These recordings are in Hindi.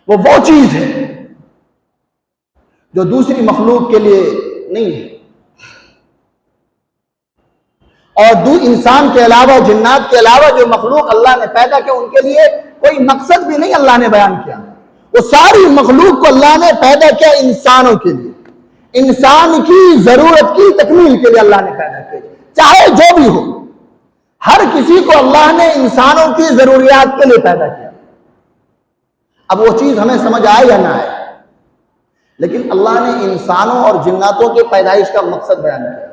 वो चीज है जो दूसरी मखलूक के लिए नहीं है। और इंसान के अलावा, जिन्नात के अलावा जो मखलूक अल्लाह ने पैदा किया, उनके लिए कोई मकसद भी नहीं अल्लाह ने बयान किया। वो सारी मखलूक को अल्लाह ने पैदा किया इंसानों के लिए, इंसान की जरूरत की तकमील के लिए अल्लाह ने पैदा किया, चाहे जो भी हो। हर किसी को अल्लाह ने इंसानों की जरूरियात के लिए पैदा किया। अब वो चीज हमें समझ आए या ना आए, लेकिन अल्लाह ने इंसानों और जिन्नातों के पैदाइश का मकसद बयान किया।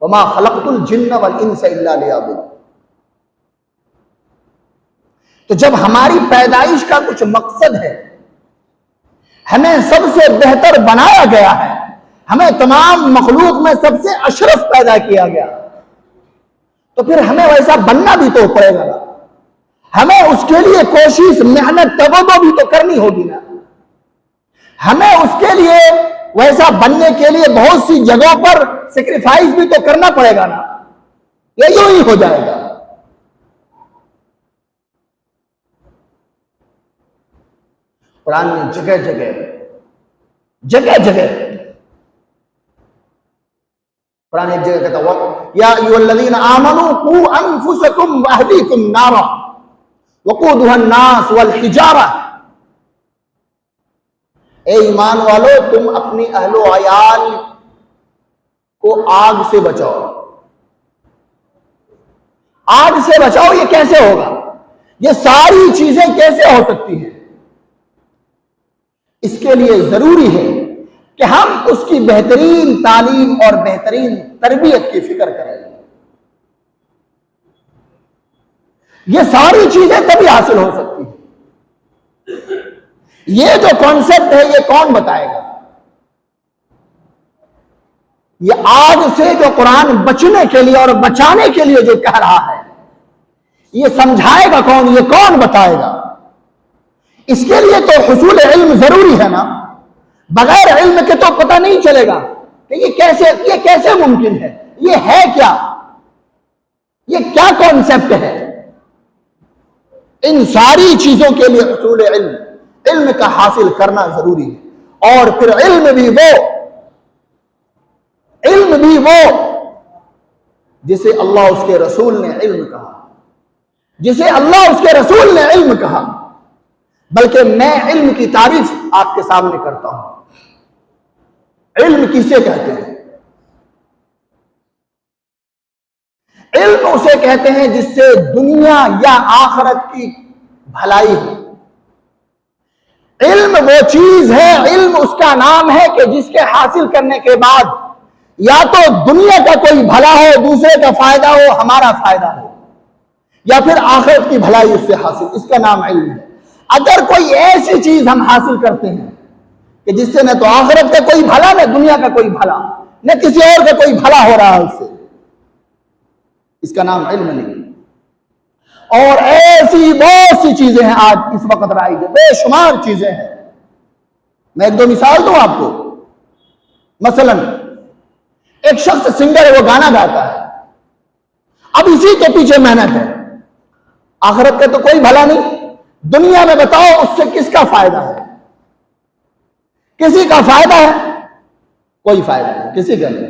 वमा खलक़तुल जिन्न वल इंस इल्ला लियअबुदून। तो जब हमारी पैदाइश का कुछ मकसद है, हमें सबसे बेहतर बनाया गया है, हमें तमाम मखलूक में सबसे अशरफ पैदा किया गया, तो फिर हमें वैसा बनना भी तो पड़ेगा ना। हमें उसके लिए कोशिश, मेहनत, तवज्जो भी तो करनी होगी ना। हमें उसके लिए वैसा बनने के लिए बहुत सी जगहों पर सेक्रीफाइस भी तो करना पड़ेगा ना। ये यूं ही हो जाएगा। कुरान में जगह जगह कुरान एक जगह कहता है, या अय्युहल्लज़ीना आमनू कू अनफुसकुम व अहलीकुम नारा वक़ूदुहा अन्नास वल हिजारा। ए ईमान वालो, तुम अपनी अहलो अयाल को आग से बचाओ। आग से बचाओ, ये कैसे होगा? ये सारी चीजें कैसे हो सकती हैं? इसके लिए जरूरी है कि हम उसकी बेहतरीन तालीम और बेहतरीन तरबियत की फिक्र करें। ये सारी चीजें तभी हासिल हो सकती है। ये जो कॉन्सेप्ट है, ये कौन बताएगा? ये आग से जो कुरान बचने के लिए और बचाने के लिए जो कह रहा है, ये समझाएगा कौन? ये कौन बताएगा? इसके लिए तो हुसूल इल्म जरूरी है ना। बगैर इल्म के तो पता नहीं चलेगा कि ये कैसे मुमकिन है, ये है क्या, ये क्या कॉन्सेप्ट है। इन सारी चीजों के लिए हुसूल इल्म का हासिल करना जरूरी है। और फिर इल्म भी वो जिसे अल्लाह उसके रसूल ने इल्म कहा, जिसे अल्लाह उसके रसूल ने इल्म कहा। बल्कि मैं इल्म की तारीफ आपके सामने करता हूं। इल्म किसे कहते हैं? इल्म उसे कहते हैं जिससे दुनिया या आखिरत की भलाई हो। इल्म वो चीज है, इल्म उसका नाम है कि जिसके हासिल करने के बाद या तो दुनिया का कोई भला हो, दूसरे का फायदा हो, हमारा फायदा हो, या फिर आखिरत की भलाई उससे हासिल, इसका नाम इल्म है। अगर कोई ऐसी चीज हम हासिल करते हैं कि जिससे न तो आखिरत का कोई भला, न दुनिया का कोई भला, न किसी और का कोई भला हो रहा है उससे, इसका नाम इल्म नहीं। और ऐसी बहुत सी चीजें हैं आज इस वक्त राइज, बेशुमार चीजें हैं। मैं एक दो मिसाल दूं आपको। मसलन एक शख्स सिंगर है, वो गाना गाता है, अब इसी के पीछे मेहनत है, आखिरत का तो कोई भला नहीं। दुनिया में बताओ उससे किसका फायदा है? किसी का फायदा है? कोई फायदा नहीं, किसी का नहीं।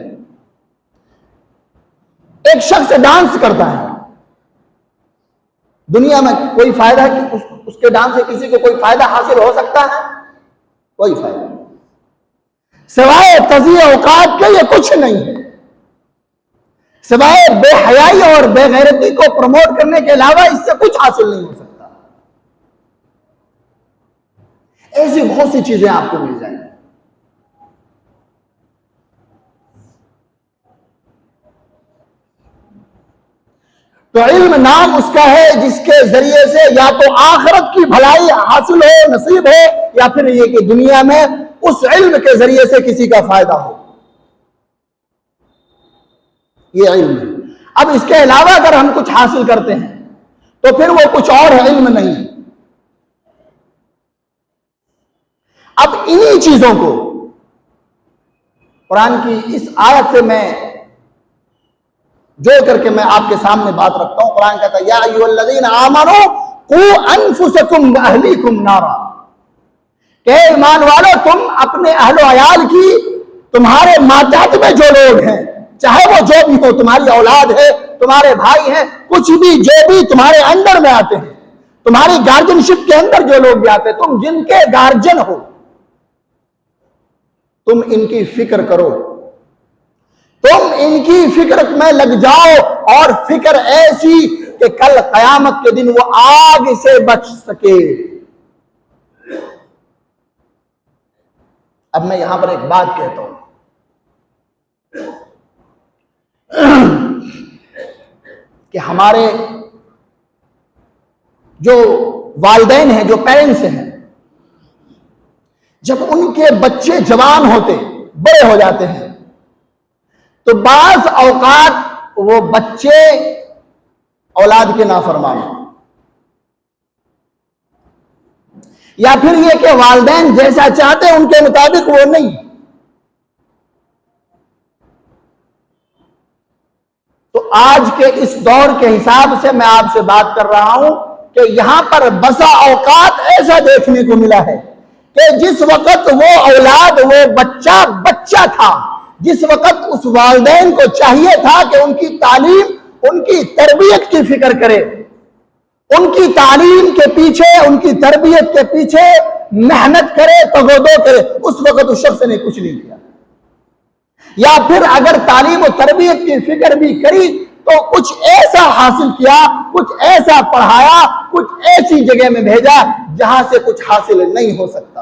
एक शख्स डांस करता है, दुनिया में कोई फायदा है कि उसके डांस से किसी को कोई फायदा हासिल हो सकता है? कोई फायदा नहीं, सिवाय तज़िया औकात के ये कुछ नहीं है। सिवाय बेहयाई और बेगैरती को प्रमोट करने के अलावा इससे कुछ हासिल नहीं हो सकता। ऐसी बहुत सी चीजें आपको मिल जाएंगी। तो इल्म नाम उसका है जिसके जरिए से या तो आखिरत की भलाई हासिल हो, नसीब हो, या फिर ये कि दुनिया में उस इल्म के जरिए से किसी का फायदा हो। ये इल्म है। अब इसके अलावा अगर हम कुछ हासिल करते हैं तो फिर वो कुछ और है, इल्म नहीं। अब इन्हीं चीजों को कुरान की इस आयत से मैं जोड़ करके मैं आपके सामने बात रखता हूं। कुरान कहता है, या अय्युहल्लज़ीना आमनू कू अनफुसकुम व अहलीकुम नारा। कि ईमान वालों, तुम अपने अहलो अयाल की, तुम्हारे मातहत में जो लोग हैं, चाहे वो जो भी हो, तुम्हारी औलाद है, तुम्हारे भाई हैं, कुछ भी जो भी तुम्हारे अंदर में आते हैं, तुम्हारी गार्जियनशिप के अंदर जो लोग भी आते हैं, तुम जिनके गार्जियन हो, तुम इनकी फिक्र करो, तुम इनकी फिक्र में लग जाओ, और फिक्र ऐसी कि कल कयामत के दिन वो आग से बच सके। अब मैं यहां पर एक बात कहता हूं कि हमारे जो वालिदैन हैं, जो पेरेंट्स हैं, जब उनके बच्चे जवान होते, बड़े हो जाते हैं, तो बाज औकात वो बच्चे औलाद के नाफरमान, या फिर ये कि वालिदैन जैसा चाहते हैं उनके मुताबिक वो नहीं। तो आज के इस दौर के हिसाब से मैं आपसे बात कर रहा हूं कि यहां पर बसा औकात ऐसा देखने को मिला है कि जिस वक्त वो औलाद, वो बच्चा था, जिस वक्त उस वालिदैन को चाहिए था कि उनकी तालीम, उनकी तरबियत की फिक्र करे, उनकी तालीम के पीछे, उनकी तरबियत के पीछे मेहनत करे, तगोदो करे, उस वक्त उस शख्स ने कुछ नहीं किया। या फिर अगर तालीम और तरबियत की फिक्र भी करी तो कुछ ऐसा हासिल किया, कुछ ऐसा पढ़ाया, कुछ ऐसी जगह में भेजा जहां से कुछ हासिल नहीं हो सकता।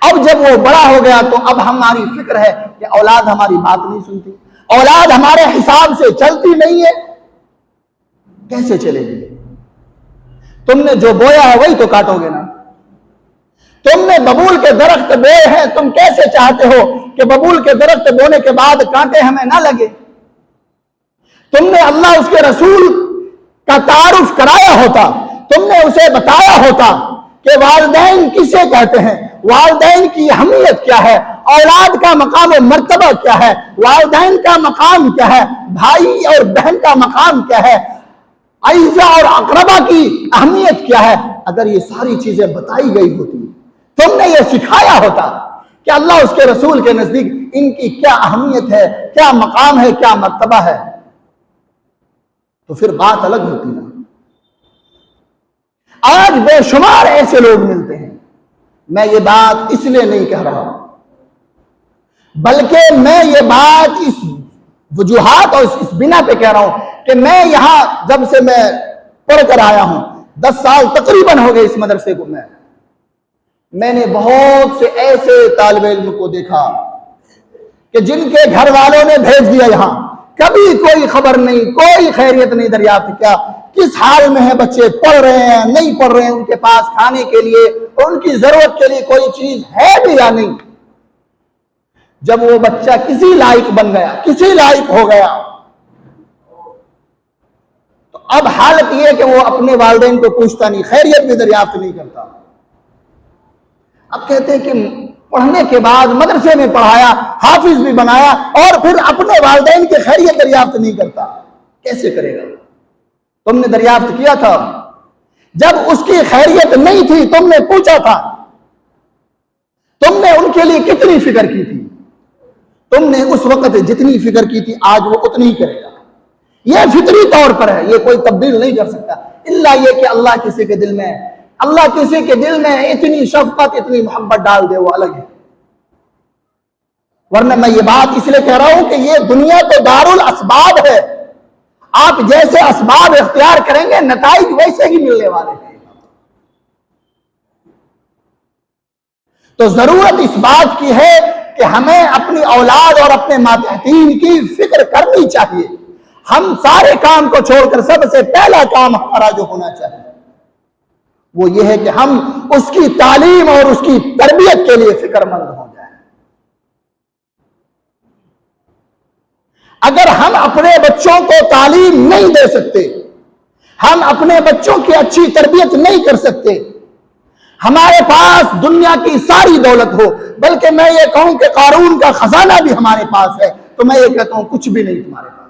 अब जब वो बड़ा हो गया तो अब हमारी फिक्र है कि औलाद हमारी बात नहीं सुनती, औलाद हमारे हिसाब से चलती नहीं है। कैसे चलेगी? तुमने जो बोया है वही तो काटोगे ना। तुमने बबूल के दरख्त बोए हैं, तुम कैसे चाहते हो कि बबूल के दरख्त बोने के बाद कांटे हमें ना लगे? तुमने अल्लाह उसके रसूल का तारुफ कराया होता, तुमने उसे बताया होता कि वालिदैन किसे कहते हैं, वालिदैन की अहमियत क्या है, औलाद का मकाम और मर्तबा क्या है, वालिदैन का मकाम क्या है, भाई और बहन का मकाम क्या है, आइज़ा और अकरबा की अहमियत क्या है। अगर ये सारी चीजें बताई गई होती, तुमने ये सिखाया होता कि अल्लाह उसके रसूल के नजदीक इनकी क्या अहमियत है, क्या मकाम है, क्या मर्तबा है, तो फिर बात अलग होती ना। आज बेशुमार ऐसे लोग मिलते हैं। मैं ये बात इसलिए नहीं कह रहा, बल्कि मैं ये बात इस वजूहात और इस बिना पे कह रहा हूं कि मैं यहां जब से मैं पढ़कर आया हूं, 10 साल तकरीबन हो गए इस मदरसे को, मैंने बहुत से ऐसे तालिब इल्म को देखा कि जिनके घर वालों ने भेज दिया यहां, कभी कोई खबर नहीं, कोई खैरियत नहीं दरियाफ्त किया, किस हाल में है बच्चे, पढ़ रहे हैं नहीं पढ़ रहे हैं, उनके पास खाने के लिए, उनकी जरूरत के लिए कोई चीज है भी या नहीं। जब वो बच्चा किसी लायक बन गया, किसी लायक हो गया, तो अब हालत यह कि वो अपने वालिदैन को पूछता नहीं, खैरियत भी दरियाफ्त नहीं करता। अब कहते हैं कि पढ़ने के बाद मदरसे में पढ़ाया, हाफिज भी बनाया, और फिर अपने वालिदैन की खैरियत दरियाफ्त नहीं करता। कैसे करेगा? तुमने दरियाफ्त किया था? जब उसकी खैरियत नहीं थी तुमने पूछा था? तुमने उनके लिए कितनी फिक्र की थी? तुमने उस वक्त जितनी फिक्र की थी आज वो उतनी ही करेगा। यह फितरी तौर पर है, यह कोई तब्दील नहीं कर सकता, इल्ला यह कि अल्लाह किसी के दिल में इतनी शफकत, इतनी मोहब्बत डाल दे, वो अलग है। वरना मैं ये बात इसलिए कह रहा हूं कि ये दुनिया तो दारुल असबाब है। आप जैसे असबाब इख्तियार करेंगे नताइज वैसे ही मिलने वाले हैं। तो जरूरत इस बात की है कि हमें अपनी औलाद और अपने मातहतीन की फिक्र करनी चाहिए। हम सारे काम को छोड़कर सबसे पहला काम हमारा जो होना चाहिए वो ये है कि हम उसकी तालीम और उसकी तरबियत के लिए फिक्रमंद हो जाए। अगर हम अपने बच्चों को तालीम नहीं दे सकते, हम अपने बच्चों की अच्छी तरबियत नहीं कर सकते, हमारे पास दुनिया की सारी दौलत हो, बल्कि मैं ये कहूं कि कारून का खजाना भी हमारे पास है, तो मैं ये कहता हूं कुछ भी नहीं तुम्हारे पास।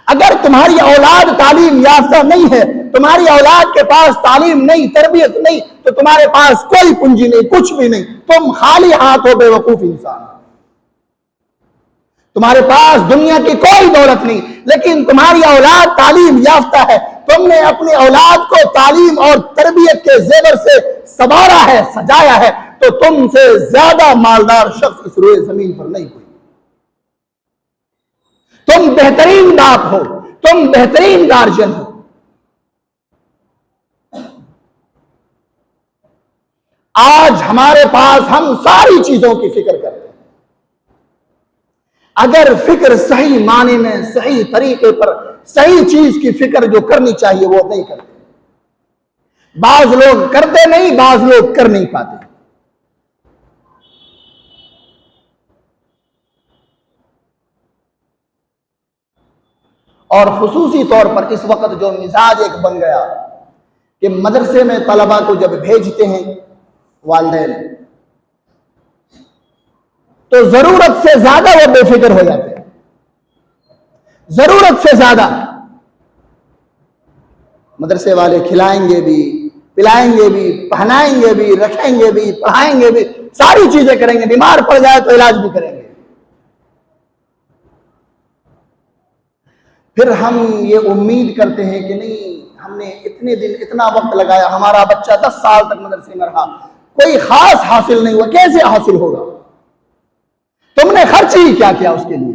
अगर तुम्हारी औलाद तालीम याफ्ता नहीं है तुम्हारी औलाद के पास तालीम नहीं, तरबियत नहीं, तो तुम्हारे पास कोई पूंजी नहीं, कुछ भी नहीं, तुम खाली हाथ हो, बेवकूफ इंसान। तुम्हारे पास दुनिया की कोई दौलत नहीं, लेकिन तुम्हारी औलाद तालीम याफ्ता है, तुमने अपनी औलाद को तालीम और तरबियत के जेवर से संवारा है, सजाया है, तो तुमसे ज्यादा मालदार शख्स इस रोए जमीन पर नहीं कोई। तुम बेहतरीन बाप हो, तुम बेहतरीन गार्जियन हो। आज हमारे पास हम सारी चीजों की फिक्र करते हैं, अगर फिक्र सही माने में, सही तरीके पर, सही चीज की फिक्र जो करनी चाहिए वो नहीं करते। बाज लोग करते नहीं, बाज लोग कर नहीं पाते। और खुसूसी तौर पर इस वक्त जो मिजाज एक बन गया कि मदरसे में तलबा को जब भेजते हैं वालिदैन, तो जरूरत से ज्यादा वो बेफिक्र हो जाते हैं, जरूरत से ज्यादा। मदरसे वाले खिलाएंगे भी, पिलाएंगे भी, पहनाएंगे भी, रखेंगे भी, पढ़ाएंगे भी, सारी चीजें करेंगे, बीमार पड़ जाए तो इलाज भी करेंगे। फिर हम ये उम्मीद करते हैं कि नहीं, हमने इतने दिन इतना वक्त लगाया, हमारा बच्चा 10 साल तक मदरसे में रहा, कोई खास हासिल नहीं हुआ, कैसे हासिल होगा? तुमने खर्च ही क्या किया उसके लिए?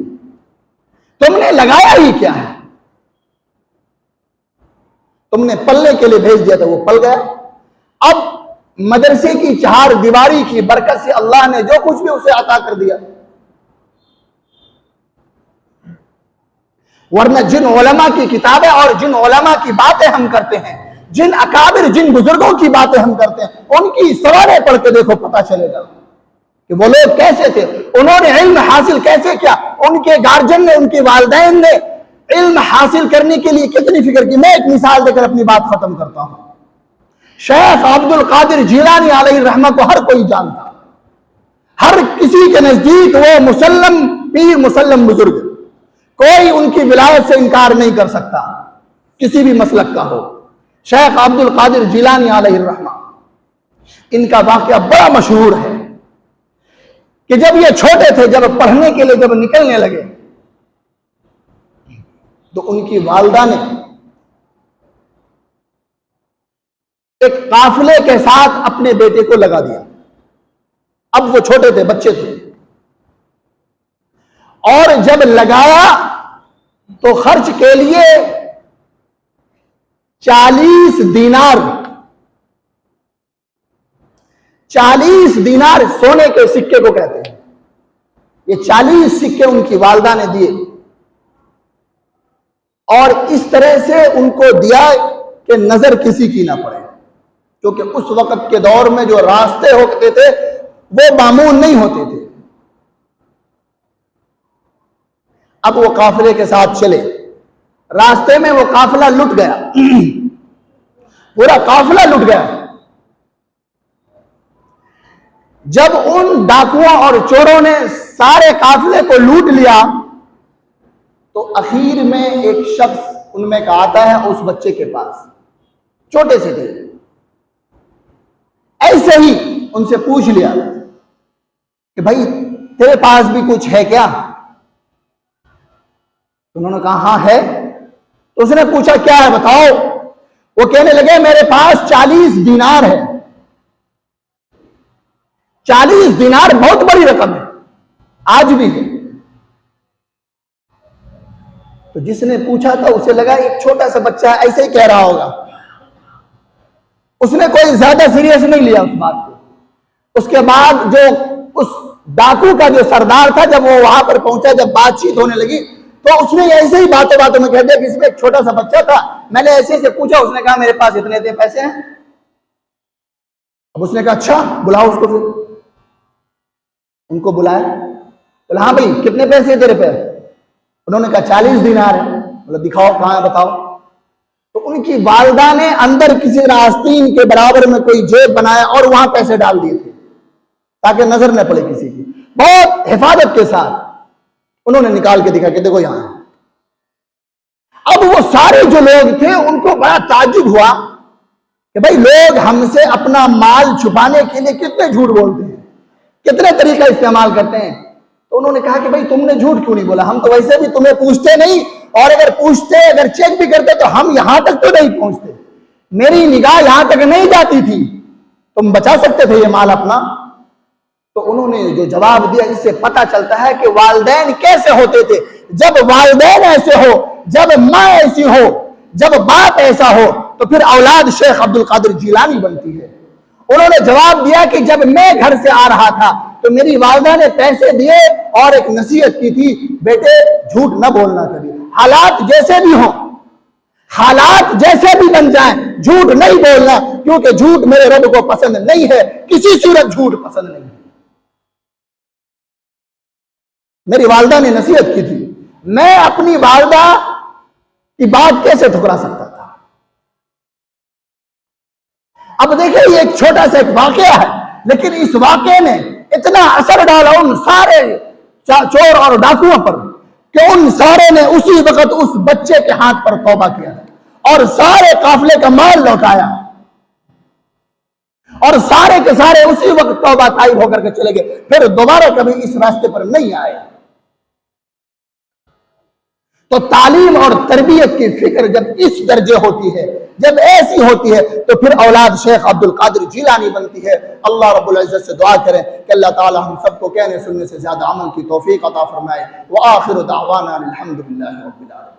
तुमने लगाया ही क्या है? तुमने पलने के लिए भेज दिया था, वो पल गया। अब मदरसे की 4 दीवारी की बरकत से अल्लाह ने जो कुछ भी उसे अता कर दिया, वरना जिन उलमा की किताबें और जिन उलमा की बातें हम करते हैं, जिन अकाबिर, जिन बुजुर्गों की बातें हम करते हैं, उनकी सवारें पढ़ के देखो, पता चलेगा कि वो लोग कैसे थे, उन्होंने इल्म हासिल कैसे किया, उनके गार्जियन ने, उनके वालिदैन ने इल्म हासिल करने के लिए कितनी फिक्र की। मैं एक मिसाल देकर अपनी बात खत्म करता हूं। शेख अब्दुल कादिर जिलानी अलैहि रहमा को हर कोई जानता, हर किसी के नजदीक वो मुसल्लम पीर, मुसल्लम बुजुर्ग, कोई उनकी विलायत से इनकार नहीं कर सकता, किसी भी मसलक का हो। शेख अब्दुल कादिर जिलानी अलैहि रहमा, इनका वाकया बड़ा मशहूर है कि जब ये छोटे थे, जब पढ़ने के लिए जब निकलने लगे, तो उनकी वालिदा ने एक काफिले के साथ अपने बेटे को लगा दिया। अब वो छोटे थे, बच्चे थे, और जब लगाया तो खर्च के लिए 40 दीनार, 40 दीनार सोने के सिक्के को कहते हैं, ये 40 सिक्के उनकी वालिदा ने दिए, और इस तरह से उनको दिया कि नजर किसी की ना पड़े, क्योंकि उस वक्त के दौर में जो रास्ते होते थे वो मामूल नहीं होते थे। अब वो काफिले के साथ चले, रास्ते में वो काफिला लुट गया, पूरा काफिला लुट गया। जब उन डाकुओं और चोरों ने सारे काफिले को लूट लिया, तो आखिर में एक शख्स उनमें का आता है उस बच्चे के पास, छोटे से थे, ऐसे ही उनसे पूछ लिया कि भाई तेरे पास भी कुछ है क्या? उन्होंने कहा हाँ है। तो उसने पूछा क्या है बताओ? वो कहने लगे मेरे पास 40 दीनार है। 40 दीनार बहुत बड़ी रकम है, आज भी है। तो जिसने पूछा था उसे लगा एक छोटा सा बच्चा ऐसे ही कह रहा होगा, उसने कोई ज्यादा सीरियस नहीं लिया उस बात को। उसके बाद जो उस डाकू का जो सरदार था, जब वो वहां पर पहुंचा, जब बातचीत होने लगी, तो उसने ऐसे ही बातों बातों में कह दिया कि इसमें एक छोटा सा बच्चा था, मैंने ऐसे से पूछा, उसने कहा मेरे पास इतने इतने पैसे हैं। अब उसने कहा अच्छा बुलाओ उसको। फिर उनको बुलाया, बोला हाँ भाई कितने पैसे है तेरे पे? उन्होंने कहा 40 दीनार है। बोला दिखाओ कहां है बताओ। तो उनकी वालिदा ने अंदर किसी आस्तीन के बराबर में कोई जेब बनाया और वहां पैसे डाल दिए थे ताकि नजर न पड़े किसी की। बहुत हिफाजत के साथ उन्होंने निकाल के दिखा कि देखो यहां है। अब वो सारे जो लोग थे उनको बड़ा ताज्जुब हुआ कि भाई लोग हमसे अपना माल छुपाने के लिए कितने झूठ बोलते हैं, कितने तरीका इस्तेमाल करते हैं। तो उन्होंने कहा कि भाई तुमने झूठ क्यों नहीं बोला, हम तो वैसे भी तुम्हें पूछते नहीं, और अगर पूछते, अगर चेक भी करते तो हम यहां तक तो नहीं पहुंचते, मेरी निगाह यहां तक नहीं जाती थी, तुम बचा सकते थे ये माल अपना। तो उन्होंने जो जवाब दिया, इससे पता चलता है कि वालिदैन कैसे होते थे। जब वालिदैन ऐसे हो, जब माँ ऐसी हो, जब बाप ऐसा हो, तो फिर औलाद शेख अब्दुल कादिर जिलानी बनती है। उन्होंने जवाब दिया कि जब मैं घर से आ रहा था तो मेरी वालिदा ने पैसे दिए और एक नसीहत की थी, बेटे झूठ न बोलना कभी, हालात जैसे भी हो, हालात जैसे भी बन जाएं, झूठ नहीं बोलना, क्योंकि झूठ मेरे रब को पसंद नहीं है, किसी सूरत झूठ पसंद नहीं है। मेरी वालिदा ने नसीहत की थी, मैं अपनी वालिदा की बात कैसे ठुकरा सकता था। अब देखिए ये एक छोटा सा एक वाकया है, लेकिन इस वाकये ने इतना असर डाला उन सारे चोर और डाकुओं पर कि उन सारे ने उसी वक्त उस बच्चे के हाथ पर तौबा किया और सारे काफिले का माल लौटाया, और सारे के सारे उसी वक्त तौबा ताइब होकर के चले गए, फिर दोबारा कभी इस रास्ते पर नहीं आए। तो तालीम और तरबियत की फिक्र जब इस दर्जे होती है, जब ऐसी होती है, तो फिर औलाद शेख अब्दुल कादिर जिलानी बनती है। अल्लाह रब्बुल इज्जत से दुआ करें कि अल्लाह ताला हम सबको कहने सुनने से ज्यादा अमल की तौफीक अता फरमाए। व आखिर दावाना अल्हम्दुलिल्लाहि रब्बिल आलमीन।